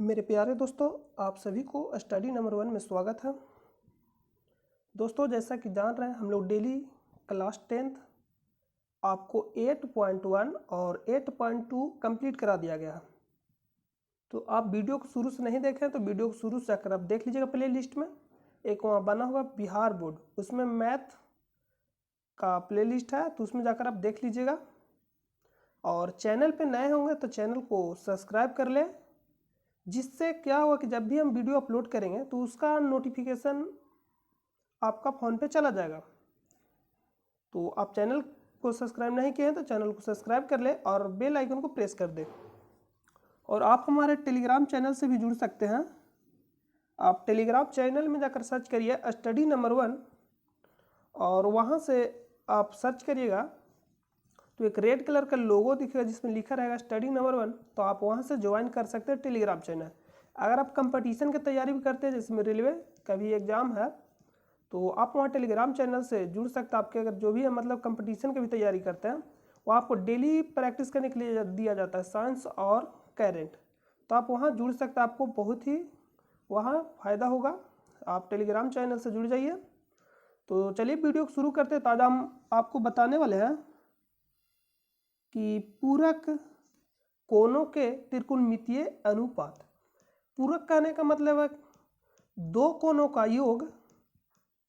मेरे प्यारे दोस्तों, आप सभी को स्टडी नंबर 1 में स्वागत है। दोस्तों, जैसा कि जान रहे हैं, हम लोग डेली क्लास 10th आपको 8.1 और 8.2 कंप्लीट करा दिया गया है। तो आप वीडियो को शुरू से नहीं देखें तो वीडियो को शुरू से जाकर आप देख लीजिएगा। प्ले लिस्ट में एक वहाँ बना हुआ बिहार बोर्ड, उसमें मैथ का प्ले लिस्ट है, तो उसमें जाकर आप देख लीजिएगा। और चैनल पे नए होंगे तो चैनल को सब्सक्राइब कर लें, जिससे क्या होगा कि जब भी हम वीडियो अपलोड करेंगे तो उसका नोटिफिकेशन आपका फ़ोन पे चला जाएगा। तो आप चैनल को सब्सक्राइब नहीं किए हैं तो चैनल को सब्सक्राइब कर ले और बेल आइकन को प्रेस कर दे। और आप हमारे टेलीग्राम चैनल से भी जुड़ सकते हैं। आप टेलीग्राम चैनल में जाकर सर्च करिए स्टडी नंबर 1 और वहाँ से आप सर्च करिएगा तो एक रेड कलर का लोगो दिखेगा जिसमें लिखा रहेगा स्टडी नंबर 1। तो आप वहाँ से ज्वाइन कर सकते हैं टेलीग्राम चैनल। अगर आप कंपटीशन की तैयारी भी करते हैं, जिसमें रेलवे का भी एग्ज़ाम है, तो आप वहाँ टेलीग्राम चैनल से जुड़ सकते हैं। आपके अगर जो भी है मतलब कंपटीशन की भी तैयारी करते हैं, वो आपको डेली प्रैक्टिस करने के लिए दिया जाता है, साइंस और करेंट। तो आप वहाँ जुड़ सकते हैं, आपको बहुत ही वहाँ फ़ायदा होगा। आप टेलीग्राम चैनल से जुड़ जाइए। तो चलिए वीडियो को शुरू करते हैं। ताज़ा हम आपको बताने वाले हैं कि पूरक कोणों के त्रिकोणमितीय अनुपात। पूरक कहने का मतलब है दो कोणों का योग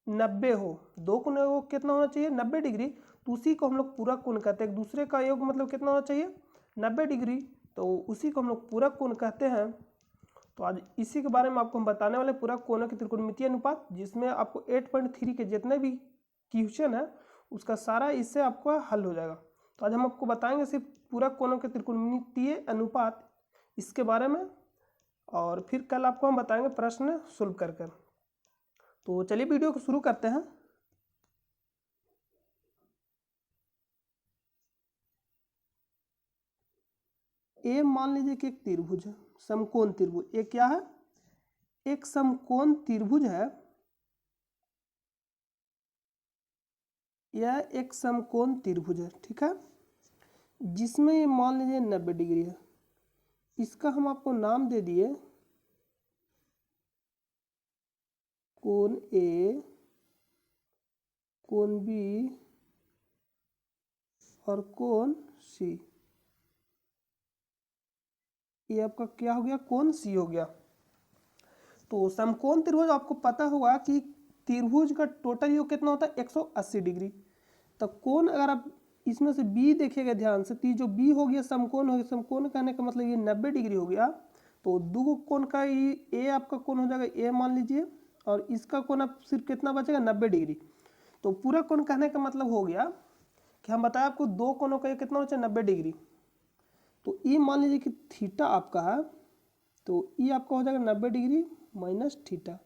90 हो। दो कोण का योग कितना होना चाहिए? 90 डिग्री। तो उसी को हम लोग पूरक कोण कहते हैं। एक दूसरे का योग मतलब कितना होना चाहिए? 90 डिग्री। तो उसी को हम लोग पूरक कोण कहते हैं। तो आज इसी के बारे में आपको हम बताने वाले पूरक कोणों के त्रिकोणमितीय अनुपात, जिसमें आपको 8.3 के जितने भी क्वेश्चन है उसका सारा इससे आपका हल हो जाएगा। तो आज हम आपको बताएंगे सिर्फ पूरक कोणों के त्रिकोणमितीय अनुपात इसके बारे में, और फिर कल आपको हम बताएंगे प्रश्न सुलभ कर कर। तो चलिए वीडियो को शुरू करते हैं। ए मान लीजिए कि एक त्रिभुज है, समकोण त्रिभुज। एक क्या है? एक समकोण त्रिभुज है। यह एक समकोण त्रिभुज है, ठीक है, जिसमें ये मान लीजिए 90 डिग्री है। इसका हम आपको नाम दे दिए कोण ए, कोण बी और कोण सी। ये आपका क्या हो गया? कोण सी हो गया। तो समकोण त्रिभुज आपको पता होगा कि त्रिभुज का टोटल योग कितना होता है? 180 डिग्री। तो कोण अगर आप इसमें से बी देखिएगा ध्यान से, तो जो बी हो गया समकोण हो गया। समकोण कहने का मतलब ये 90 डिग्री हो गया। तो दो कोण का ये ए आपका कोण हो जाएगा, ए मान लीजिए, और इसका कोण अब सिर्फ कितना बचेगा? 90 डिग्री। तो पूरा कोण कहने का मतलब हो गया कि हम बताए आपको दो कोणों का ये कितना हो जाए? 90 डिग्री। तो ई मान लीजिए कि थीटा आपका है, तो ई आपका हो जाएगा 90 डिग्री माइनस थीटा।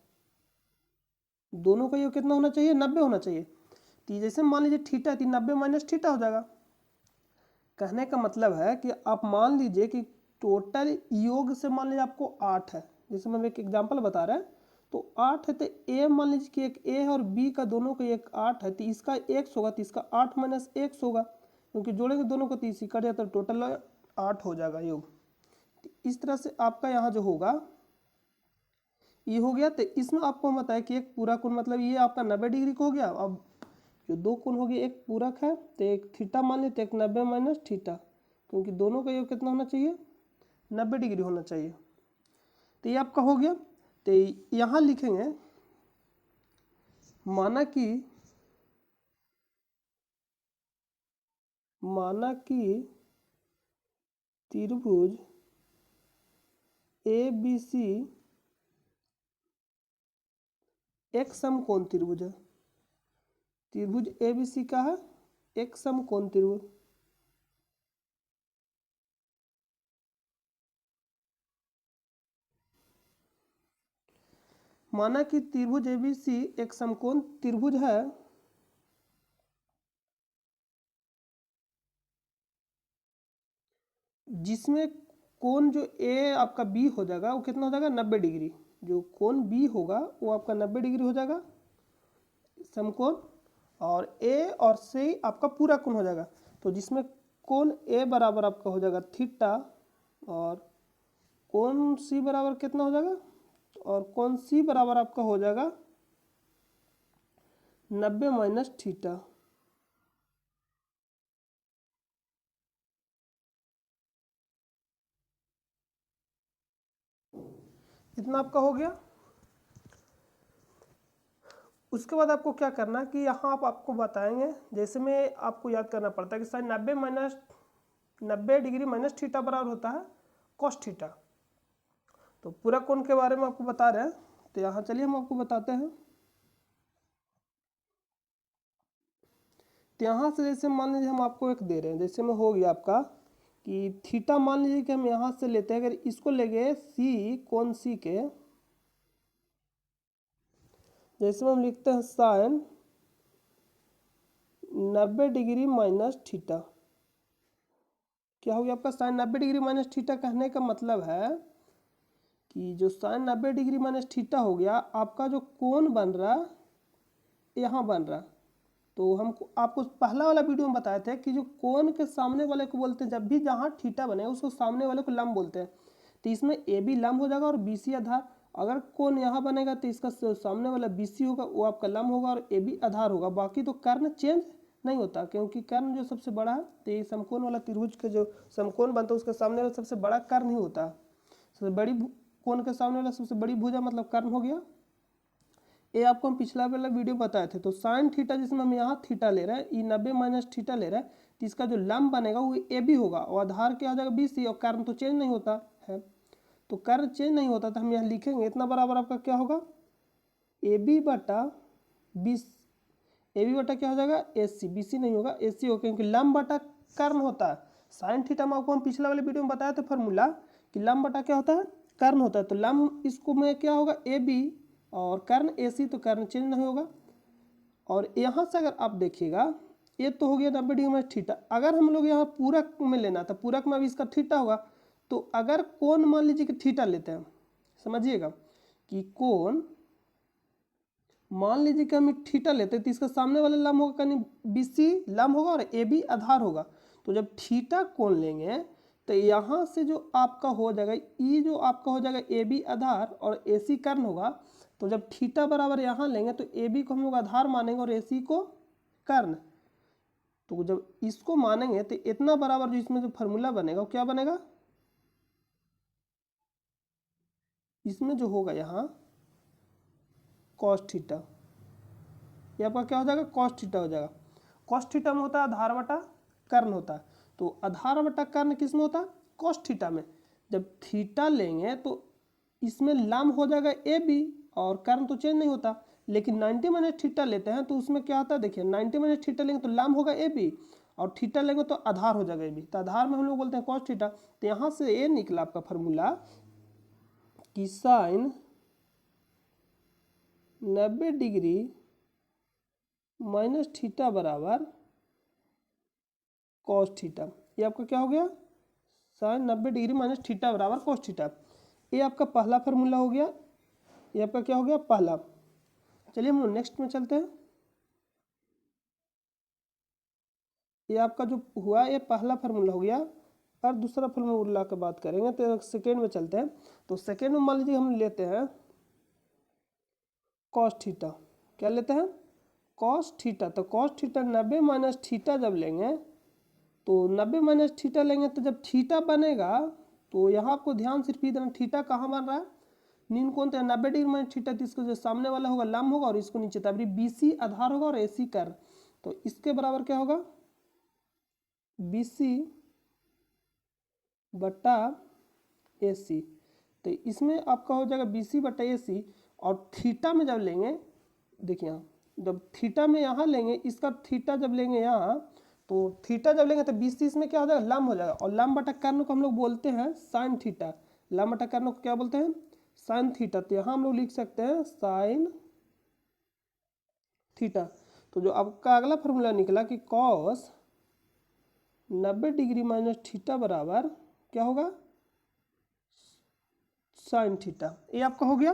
दोनों का योग कितना होना चाहिए? 90 होना चाहिए। तो जैसे मान लीजिए थीटा थी, 90 माइनस थीटा हो जाएगा। कहने का मतलब है कि आप मान लीजिए कि टोटल योग से मान लीजिए आपको 8 है, जैसे हम एक एग्जांपल बता रहे हैं, तो 8 है। तो ए मान लीजिए कि एक ए और बी का दोनों का एक 8 है, तो इसका 1 होगा, तो इसका 8 माइनस 1 होगा, क्योंकि जोड़ेंगे दोनों को तो इसी कट जाता है, टोटल 8 हो जाएगा योग। इस तरह से आपका यहाँ जो होगा ये हो गया। तो इसमें आपको हम बताया कि एक पूरा कोण मतलब ये आपका 90 डिग्री का हो गया। अब जो दो कोण हो गए, एक पूरक है तो एक थीटा मान लेते, एक 90 माइनस थीटा, क्योंकि दोनों का योग कितना होना चाहिए? 90 डिग्री होना चाहिए। तो ये आपका हो गया। तो यहाँ लिखेंगे माना कि त्रिभुज ए बी सी एक समकोण त्रिभुज है। त्रिभुज ए बी सी का है एक समकोण त्रिभुज। माना कि त्रिभुज ए बी सी एक समकोण त्रिभुज है, जिसमें कोण जो ए आपका बी हो जाएगा वो कितना हो जाएगा? 90 डिग्री। जो कोण बी होगा वो आपका 90 डिग्री हो जाएगा समकोण, और ए और सी आपका पूरा कोण हो जाएगा। तो जिसमें कोण ए बराबर आपका हो जाएगा थीटा और कौन सी बराबर कितना हो जाएगा, और कौन सी बराबर आपका हो जाएगा 90 माइनस थीटा। इतना आपका हो गया। उसके बाद आपको क्या करना है कि यहाँ आप आपको बताएंगे, जैसे में आपको याद करना पड़ता है कि साइन 90 डिग्री माइनस थीटा बराबर होता है कॉस थीटा। तो पूरा कोण के बारे में आपको बता रहे हैं, तो यहाँ चलिए हम आपको बताते हैं। तो यहाँ से जैसे मान लीजिए हम आपको एक दे रहे हैं, जैसे में हो गया आपका कि थीटा, मान लीजिए कि हम यहाँ से लेते हैं, अगर इसको ले गए सी कोण सी के, जैसे में हम लिखते हैं साइन 90 डिग्री माइनस थीटा। क्या हो गया आपका साइन 90 डिग्री माइनस थीटा। कहने का मतलब है कि जो साइन 90 डिग्री माइनस थीटा हो गया, आपका जो कोण बन रहा यहाँ बन रहा। तो हमको आपको पहला वाला वीडियो में बताए थे कि जो कोण के सामने वाले को बोलते हैं, जब भी जहाँ थीटा बने उसको सामने वाले को लंब बोलते हैं। तो इसमें ए बी लंब हो जाएगा और बी सी आधार। अगर कोण यहाँ बनेगा तो इसका सामने वाला बी सी होगा, वो आपका लंब होगा, और ए बी आधार होगा। बाकी तो कर्ण चेंज नहीं होता, क्योंकि कर्ण जो सबसे बड़ा है, तो ये समकोण वाला त्रिभुज के जो समकोण बनता है उसके सामने वाला सबसे बड़ा कर्ण ही होता है। सबसे बड़ी कोण के सामने वाला सबसे बड़ी भुजा मतलब कर्ण हो गया। ये आपको हम पिछला वाला वीडियो बताए थे। तो साइन थीटा जिसमें हम यहाँ थीटा ले रहे हैं, ये 90 माइनस थीटा ले रहे हैं, तो इसका जो लंब बनेगा वो ए बी होगा, और आधार क्या हो जाएगा बी सी, और कर्ण तो चेंज नहीं होता है। तो कर्ण चेंज नहीं होता तो हम यहाँ लिखेंगे इतना बराबर आपका क्या होगा ए बी बटा बी, ए बी बटा क्या हो जाएगा ए सी, बी सी नहीं होगा ए सी होगा, क्योंकि लंब बटा कर्ण होता है। साइन थीटा में आपको हम पिछला वाले वीडियो में बताया था फॉर्मूला कि लंब बटा क्या होता है कर्ण होता है। तो लंब इसको में क्या होगा ए बी, और कर्ण ए सी, तो कर्ण चेंज नहीं होगा। और यहाँ से अगर आप देखिएगा, ये तो हो गया 90 डिग्री माइनस थीटा। अगर हम लोग यहाँ पूरक में लेना था, पूरक में अभी इसका थीटा होगा, तो अगर कोण मान लीजिए कि थीटा लेते हैं, समझिएगा कि कोण मान लीजिए कि हम थीटा लेते हैं, तो इसका सामने वाला लंब होगा कहीं बी सी लंब होगा और ए बी आधार होगा। तो जब थीटा कोण लेंगे तो यहाँ से जो आपका हो जाएगा ई, जो आपका हो जाएगा ए बी आधार और ए सी कर्ण होगा। तो जब थीटा बराबर यहाँ लेंगे तो ए बी को हम लोग आधार मानेंगे और ए सी को कर्ण। तो जब इसको मानेंगे तो इतना बराबर जो इसमें जो फॉर्मूला बनेगा वो क्या बनेगा, इसमें जो होगा यहाँ कॉस थीटा, ये आपका क्या हो जाएगा कॉस थीटा हो जाएगा। कॉस थीटा में होता है आधार बटा कर्ण होता है। तो आधार बटा कर्ण किस में होता है कॉस थीटा में। जब थीटा लेंगे तो इसमें लंब हो जाएगा ए बी, और कर्ण तो चेंज नहीं होता। लेकिन 90 माइनस थीटा लेते हैं तो उसमें क्या होता है, देखिए 90 माइनस थीटा लेंगे तो लंब होगा ए बी, और थीटा लेंगे तो आधार हो जाएगा ए बी। तो आधार में हम लोग बोलते हैं कॉस थीटा। तो यहाँ से ये निकला आपका फॉर्मूला कि साइन 90 डिग्री माइनस थीटा बराबर कॉस थीटा। ये आपका क्या हो गया साइन 90 डिग्री माइनस थीटा बराबर कॉस थीटा। ये आपका पहला फार्मूला हो गया, ये आपका क्या हो गया पहला। चलिए हम नेक्स्ट में चलते हैं। ये आपका जो हुआ ये पहला फार्मूला हो गया, और दूसरा फार्मूला की बात करेंगे तो सेकेंड में चलते हैं। तो सेकेंड में मान लीजिए हम लेते हैं कॉस थीटा। क्या लेते हैं कॉस थीटा। तो कॉस थीटा 90 माइनस थीटा जब लेंगे, तो 90 माइनस थीटा लेंगे तो जब थीटा बनेगा, तो यहाँ आपको ध्यान सिर्फ ही देना थीटा कहाँ बन रहा है नीन कोण, तो 90 डिग्री माइनस थीटा, तो इसको जो सामने वाला होगा लंब होगा और इसको नीचे तब बी सी आधार होगा और ए सी कर्ण। तो इसके बराबर क्या होगा बी सी बट्टा ए सी। तो इसमें आपका हो जाएगा बी सी बट्टा ए सी। और थीटा में जब लेंगे, देखिए यहाँ जब थीटा में यहाँ लेंगे, इसका थीटा जब लेंगे यहाँ, तो थीटा जब लेंगे तो बी सी इसमें क्या हो जाएगा लंब हो जाएगा, और लंब बटा कर्ण को हम लोग बोलते हैं साइन थीटा। लंब बटा कर्ण को क्या बोलते हैं साइन थीटा। तो यहाँ हम लोग लिख सकते हैं साइन थीटा। तो जो आपका अगला फॉर्मूला निकला कि कॉस 90 डिग्री माइनस थीटा बराबर क्या होगा साइन थीटा। ये आपका हो गया।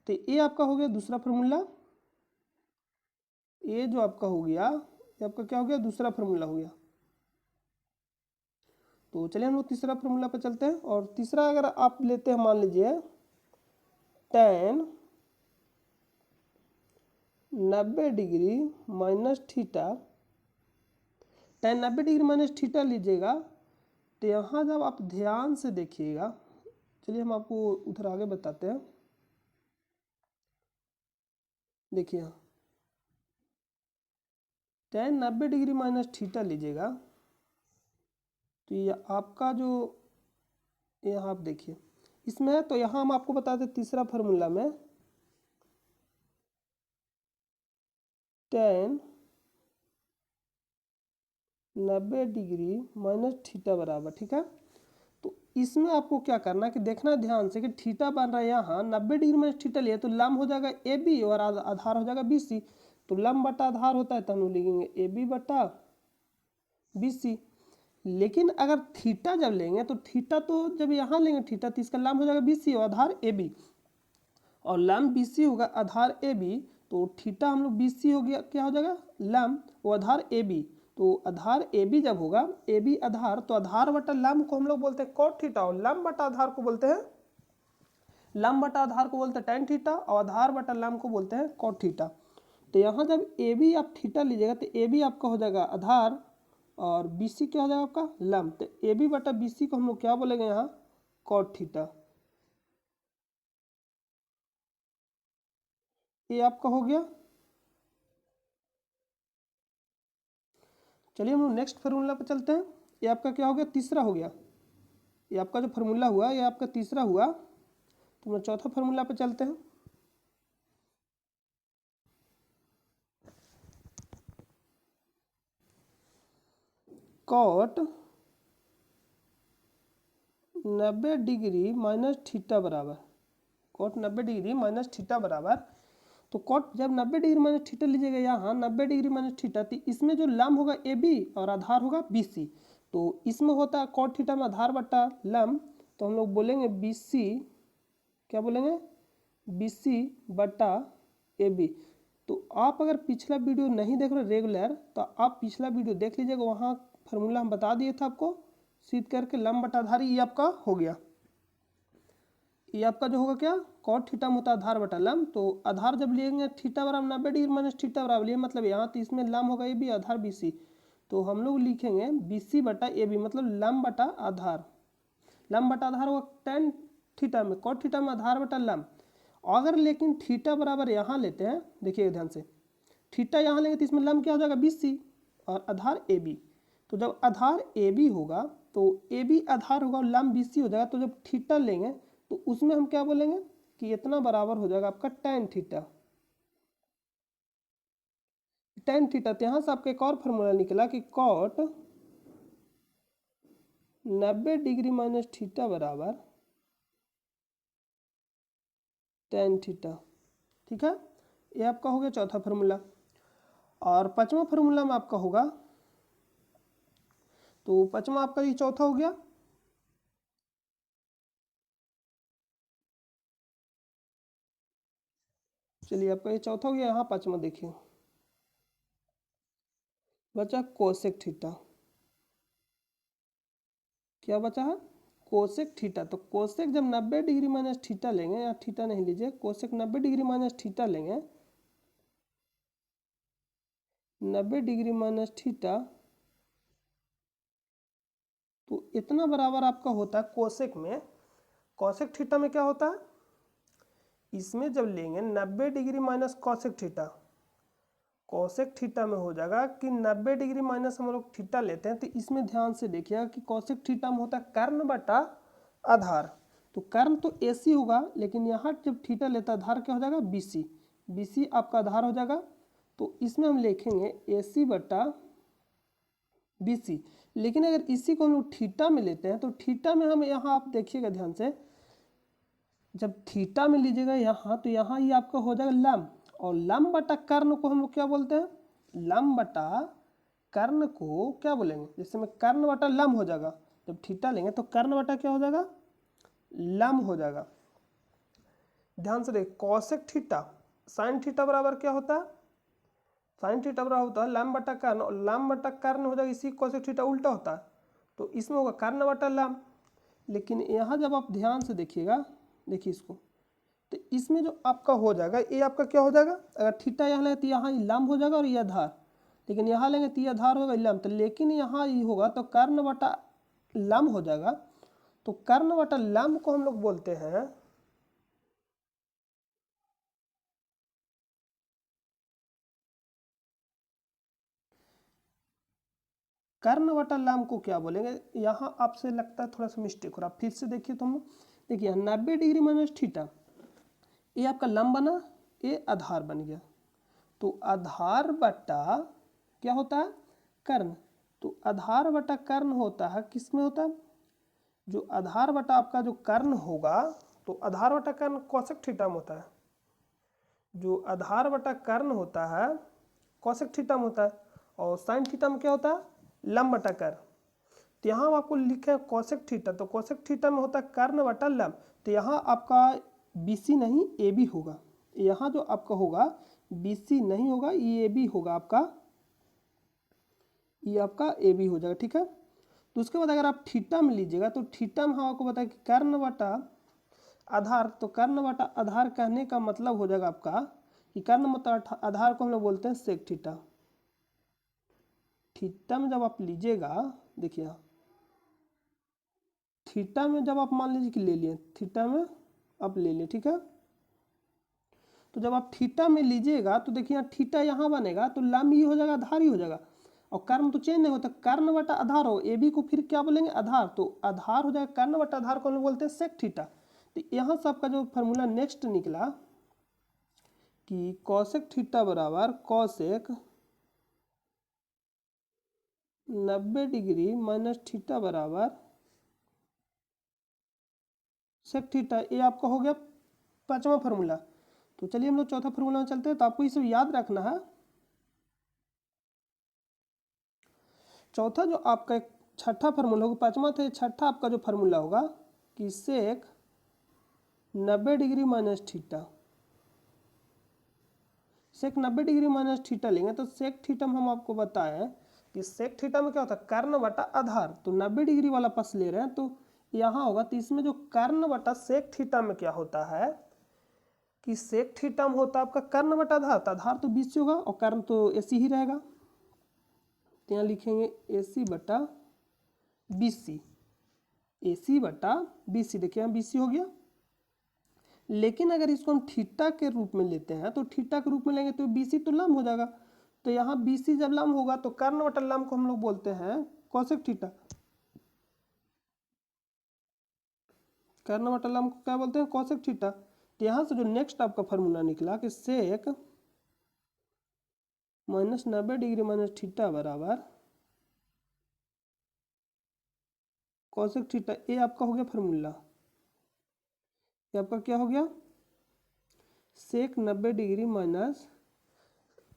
तो ये आपका हो गया दूसरा फार्मूला। ये जो आपका हो गया ये आपका क्या हो गया दूसरा फार्मूला हो गया। तो चलिए हम लोग तीसरा फॉर्मूला पर चलते हैं। और तीसरा अगर आप लेते हैं, मान लीजिए tan 90 degree minus theta, tan 90 degree minus theta लीजिएगा तो यहाँ जब आप ध्यान से देखिएगा, चलिए हम आपको उधर आगे बताते हैं। देखिए यहाँ tan 90 डिग्री माइनस थीटा लीजिएगा तो ये आपका जो यहाँ आप देखिए इसमें है, तो यहाँ हम आपको बताते तीसरा फार्मूला में tan 90 डिग्री माइनस थीटा बराबर, ठीक है। तो इसमें आपको क्या करना है कि देखना ध्यान से कि थीटा बन रहा है यहाँ 90 डिग्री माइनस थीटा लिए तो लंब हो जाएगा ए बी और आधार हो जाएगा बी सी। तो लंब बटा आधार होता है तो हम लोग लिखेंगे ए बी बटा बी सी। लेकिन अगर थीटा जब लेंगे तो थीटा तो जब यहाँ लेंगे थीटा तो इसका लंब हो जाएगा बी सी और आधार ए बी, और लंब बी सी होगा आधार ए बी। तो थीटा हम लोग बी सी हो गया, क्या हो जाएगा लंब वो आधार ए बी। तो आधार ए बी जब होगा ए बी आधार, तो आधार बटा लंब को हम लोग बोलते हैं कॉट थीटा, और लंब बटा आधार को बोलते हैं लंब बटा आधार को बोलते हैं टैन थीटा, और आधार बटा लंब को बोलते हैं कॉट थीटा। तो यहाँ जब ए बी आप थीटा लीजिएगा तो ए बी आपका हो जाएगा आधार और बी सी क्या हो जाएगा आपका लंब। तो ए बी बटा बी सी को हम लोग क्या बोलेंगे यहाँ कॉट थीटा। ये आपका हो गया। चलिए हम लोग नेक्स्ट फार्मूला पे चलते हैं। ये आपका क्या हो गया तीसरा हो गया। ये आपका जो फार्मूला हुआ ये आपका तीसरा हुआ। तो हम लोग चौथा फार्मूला पे चलते हैं। कॉट 90 डिग्री माइनस थीटा बराबर, कॉट 90 डिग्री माइनस थीटा बराबर। तो कॉट जब 90 डिग्री माइनस थीटा लीजिएगा यहाँ 90 डिग्री माइनस थीटा, तो इसमें जो लंब होगा ए बी और आधार होगा बी सी। तो इसमें होता है कॉट थीटा में आधार बटा लंब, तो हम लोग बोलेंगे बी सी, क्या बोलेंगे बी सी बटा ए बी। तो आप अगर पिछला वीडियो नहीं देख रहे रेगुलर तो आप पिछला वीडियो देख लीजिएगा, वहाँ फार्मूला हम बता दिए थे आपको सीध करके लंब बटा आधार। ये आपका हो गया। ये आपका जो होगा क्या कॉट थीटा में होता है आधार बटा लंब। तो आधार जब लेंगे थीटा बराबर 90 डिग्री माइनस थीटा बराबर लिए, मतलब यहाँ तो इसमें लंब होगा A B Aadhaar B C. तो हम लोग लिखेंगे बी सी बटा ए बी, मतलब लंब बटा आधार। लंब बटा आधार होगा टेन थीटा में, कॉट थीटा में आधार बटा लंब। अगर लेकिन थीटा बराबर यहाँ लेते हैं, देखिए ध्यान से थीटा यहाँ लेंगे तो इसमें लंब क्या हो जाएगा बी सी और आधार ए बी। तो जब आधार ए बी होगा तो ए बी आधार होगा और लंब बी सी हो जाएगा। तो जब थीटा लेंगे तो उसमें हम क्या बोलेंगे कि इतना बराबर हो जाएगा आपका tan थीटा। tan थीटा, तो यहाँ से आपका एक और फार्मूला निकला कि कॉट 90 डिग्री माइनस थीटा बराबर tan थीटा, ठीक है। ये आपका हो गया चौथा फार्मूला। और पांचवा फार्मूला में आपका होगा, तो पांचवा आपका ये चौथा हो गया। चलिए आपका ये चौथा हो गया। यहाँ पांचवा देखिए बचा कोसेक थीटा। क्या बचा है कोसेक थीटा। तो कोसेक जब 90 डिग्री माइनस थीटा लेंगे, या थीटा नहीं लीजिए, कोसेक 90 डिग्री माइनस थीटा लेंगे, 90 डिग्री माइनस थीटा, तो इतना बराबर आपका होता है कोसेक में। कोसेक थीटा में क्या होता है, इसमें जब लेंगे 90 degree minus cosec theta, cosec theta में हो जाएगा कि 90 डिग्री माइनस हम लोग थीटा लेते हैं। तो इसमें ध्यान से देखिएगा कि कोसेक थीटा में होता है कर्ण बटा आधार। तो कर्ण तो ए सी होगा, लेकिन यहाँ जब थीटा लेता है आधार क्या हो जाएगा बी सी। बी सी आपका आधार हो जाएगा। तो इसमें हम लिखेंगे ए सी बटा बी सी। लेकिन अगर इसी को हम लोग थीटा में लेते हैं तो थीटा में हम यहाँ आप देखिएगा ध्यान से, जब थीटा में लीजिएगा यहाँ तो यहाँ ये आपका हो जाएगा लंब, और लंब बटा कर्ण को हम लोग क्या बोलते हैं, लंब बटा कर्ण को क्या बोलेंगे, जैसे में कर्ण बटा लंब हो जाएगा। जब थीटा लेंगे तो कर्ण बटा क्या हो जाएगा लंब हो जाएगा। ध्यान से देख कॉसेक थीटा साइन थीटा बराबर क्या होता है, साइन थीटा बराबर होता है लंब बटा कर्ण, और लंब बटा कर्ण हो जाएगा इसी कॉसेक थीटा उल्टा होता है। तो इसमें होगा कर्ण बटा लंब। लेकिन यहाँ जब आप ध्यान से देखिएगा, देखिए इसको, तो इसमें जो आपका हो जाएगा ये आपका क्या हो जाएगा, अगर थीटा यहाँ लेंगे तो यहाँ ये लंब हो जाएगा और ये आधार, लेकिन यहाँ लेंगे तो ये आधार होगा लंब, तो लेकिन यहाँ ये होगा तो कर्ण बटा लंब हो जाएगा। तो कर्ण बटा लंब को हम लोग बोलते हैं कर्ण बटा लंब को क्या बोलेंगे। यहाँ आपसे लगता है थोड़ा सा मिस्टेक हो रहा, फिर से देखिए तुम, देखिए 90 डिग्री माइनस थीटा, ये आपका लंब बना, ये आधार बन गया। तो आधार बटा क्या होता है, कर्ण। तो आधार बटा कर्ण होता है, किस में होता है, जो आधार बटा आपका जो कर्ण होगा, तो आधार बटा कर्ण कोसेक थीटा में होता है। जो आधार बटा कर्ण होता है कोसेक थीटा में होता है, और साइन थीटा में क्या होता है, लंब बटा कर्ण। तो यहाँ हम आपको लिखे हैं कोसेक थीटा, तो कोसेक थीटा में होता है कर्ण बटा लंब। तो यहाँ आपका BC नहीं AB होगा, यहाँ जो आपका होगा BC नहीं होगा, ये AB होगा आपका, ये आपका AB हो जाएगा, ठीक है। तो उसके बाद अगर आप थीटा में लीजिएगा तो थीटा में हम आपको बताया कि कर्ण बटा आधार, तो कर्ण बटा आधार कहने का मतलब हो जाएगा आपका कि कर्ण बटा आधार को हम लोग बोलते हैं सेक थीटा। थीटा में जब आप लीजिएगा, देखिए थीटा में जब आप मान लीजिए कि ले लिए, थीटा में आप ले लिए, ठीक है। तो जब आप थीटा में लीजिएगा तो देखिए यहाँ थीटा यहाँ बनेगा, तो लंब ही हो जाएगा, आधार ही हो जाएगा, और कर्ण तो चेंज नहीं होता, कर्ण बटा आधार हो, AB को फिर क्या बोलेंगे, आधार, तो आधार हो जाएगा, कर्ण बटा आधार को हम लोग बोलते हैं सेक थीटा। तो यहाँ से आपका जो फॉर्मूला नेक्स्ट निकला कि कॉसेक थीटा बराबर कॉसेक 90 डिग्री माइनस थीटा बराबर सेक थीटा, ये आपका हो गया पांचवा फार्मूला। तो चलिए हम लोग चौथा फार्मूला में चलते हैं। तो आपको ये सब याद रखना है। चौथा जो आपका एक छठा फार्मूला होगा, पांचवा था, छठा आपका जो फार्मूला होगा कि सेक 90 डिग्री माइनस थीटा, सेक 90 डिग्री माइनस थीटा लेंगे तो सेक थीटा में हम आपको बताएं कि सेक थीटा में क्या होता है, कर्ण बटा आधार। तो 90 डिग्री वाला पक्ष ले रहे हैं तो यहाँ होगा, तो इसमें जो कर्ण बटा सेक थीटा में क्या होता है कि सेक थीटा में होता है आपका कर्ण बटा आधार, तो आधार तो BC होगा और कर्ण तो AC ही रहेगा। तो यहाँ लिखेंगे AC बटा BC, AC बटा BC, देखिए यहाँ BC हो गया। लेकिन अगर इसको हम थीटा के रूप में लेते हैं, तो थीटा के रूप में लेंगे तो BC तो लंब हो जाएगा। तो यहाँ BC जब लंब होगा तो कर्ण बटा लंब को हम लोग बोलते हैं कोसेक थीटा। कर्ण बटा लंब को क्या बोलते हैं, कोसेक थीटा। तो यहाँ से जो नेक्स्ट आपका फार्मूला निकला कि sec minus 90 degree minus theta बराबर कोसेक थीटा, ये आपका हो गया फार्मूला। ये आपका क्या हो गया, सेक 90 डिग्री माइनस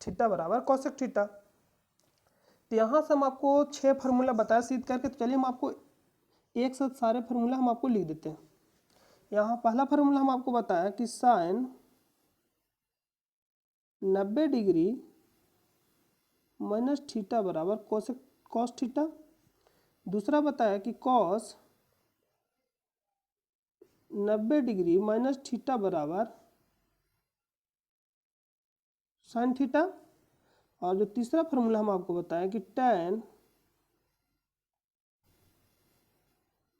थीटा बराबर कोसेक थीटा। तो यहाँ से हम आपको 6 फार्मूला बताया सीध करके। तो चलिए हम आपको एक साथ सारे फार्मूला हम आपको लिख देते हैं। यहाँ पहला फार्मूला हम आपको बताया कि साइन 90 डिग्री माइनस थीटा बराबर कोसेक कॉस थीटा। दूसरा बताया कि कॉस 90 डिग्री माइनस थीटा बराबर साइन थीटा। और जो तीसरा फार्मूला हम आपको बताया कि tan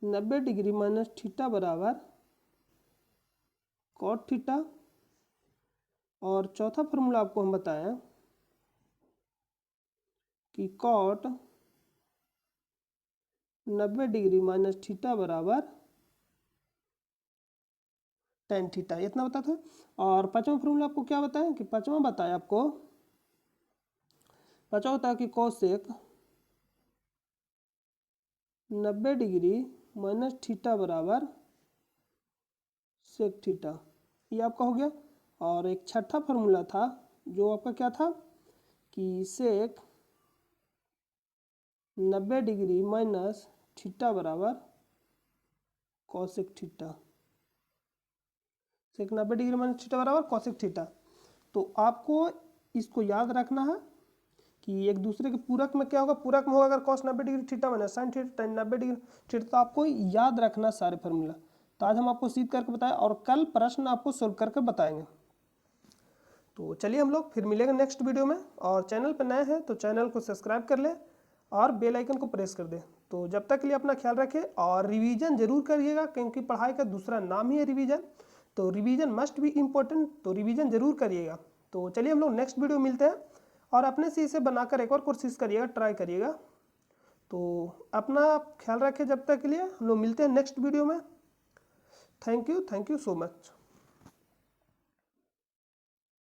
90 डिग्री माइनस थीटा बराबर कॉट थीटा। और चौथा फार्मूला आपको हम बताएं कि कॉट 90 डिग्री माइनस थीटा बराबर tan थीटा, इतना बता था। और पांचवा फार्मूला आपको क्या बताया कि पांचवा बताया आपको, पांचवा होता है कि कोसेक 90 डिग्री माइनस थीटा बराबर सेक थीटा, ये आपका हो गया। और एक छठा फार्मूला था जो आपका क्या था कि सेक 90 डिग्री माइनस थीटा बराबर कोसेक थीटा, सेक 90 डिग्री माइनस थीटा बराबर कोसेक थीटा। तो आपको इसको याद रखना है कि एक दूसरे के पूरक में क्या होगा, पूरक में होगा अगर cos 90 degree theta minus sine theta tan 90 degree theta. तो आपको याद रखना सारे फार्मूला। तो आज हम आपको सीध करके बताएं और कल प्रश्न आपको सोल्व करके बताएंगे। तो चलिए हम लोग फिर मिलेंगे नेक्स्ट वीडियो में। और चैनल पर नए हैं तो चैनल को सब्सक्राइब कर ले और बेल आइकन को प्रेस कर दे। तो जब तक के लिए अपना ख्याल रखें और रिवीजन जरूर करिएगा, क्योंकि पढ़ाई का दूसरा नाम ही है रिवीजन। तो रिवीजन मस्ट बी इम्पोर्टेंट, तो रिवीजन जरूर करिएगा। तो चलिए हम लोग नेक्स्ट वीडियो मिलते हैं और अपने से इसे बनाकर एक और कोशिश करिएगा, ट्राई करिएगा। तो अपना ख्याल रखें, जब तक के लिए हम लोग मिलते हैं नेक्स्ट वीडियो में। Thank you so much.